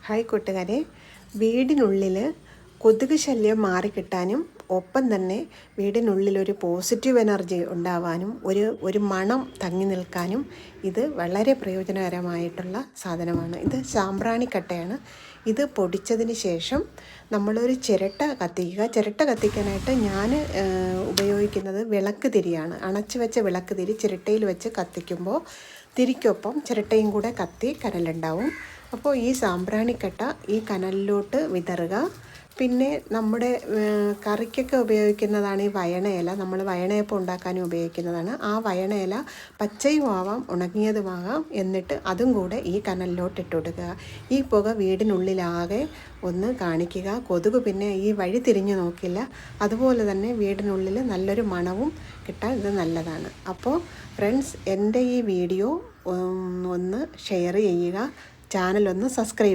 Hi കൂട്ടുകാരെ, വീടിനുള്ളിൽ കൊതുക് ശല്യം മാറിക്കിട്ടാനും ഒപ്പം തന്നെ വീടിനുള്ളിലൊരു പോസിറ്റീവ് എനർജി ഉണ്ടാവാനും ഒരു മണം തങ്ങി നിൽക്കാനും ഇത് വളരെ പ്രയോജനകരമായിട്ടുള്ള സാധനമാണ്. ഇത് സാമ്പ്രാണിക്കട്ടയാണ്. ഇത് പൊടിച്ചതിന് ശേഷം നമ്മളൊരു ചിരട്ട കത്തിക്കുക. ചിരട്ട കത്തിക്കാനായിട്ട് ഞാൻ ഉപയോഗിക്കുന്നത് വിളക്ക് തിരിയാണ്. അണച്ചു വെച്ച വിളക്ക് തിരി ചിരട്ടയിൽ വെച്ച് കത്തിക്കുമ്പോൾ തിരിക്കൊപ്പം ചിരട്ടയും കൂടെ കത്തി കനലുണ്ടാവും. അപ്പോൾ ഈ സാമ്പ്രാണിക്കട്ട ഈ കനലിലോട്ട് വിതറുക. പിന്നെ നമ്മുടെ കറിക്കൊക്കെ ഉപയോഗിക്കുന്നതാണ് ഈ വയണയില. നമ്മൾ വയണയപ്പം ഉണ്ടാക്കാനും ഉപയോഗിക്കുന്നതാണ്. ആ വയണയില പച്ചയും ആവാം ഉണങ്ങിയതുമാകാം. എന്നിട്ട് അതും കൂടെ ഈ കനലിലോട്ട് ഇട്ട് കൊടുക്കുക. ഈ പുക വീടിനുള്ളിലാകെ ഒന്ന് കാണിക്കുക. കൊതുക് പിന്നെ ഈ വഴി തിരിഞ്ഞു നോക്കില്ല. അതുപോലെ തന്നെ വീടിനുള്ളിൽ നല്ലൊരു മണവും കിട്ടാൻ ഇത് നല്ലതാണ്. അപ്പോൾ ഫ്രണ്ട്സ്, എൻ്റെ ഈ വീഡിയോ ഒന്ന് ഷെയർ ചെയ്യുക, ചാനലൊന്ന് സബ്സ്ക്രൈബ്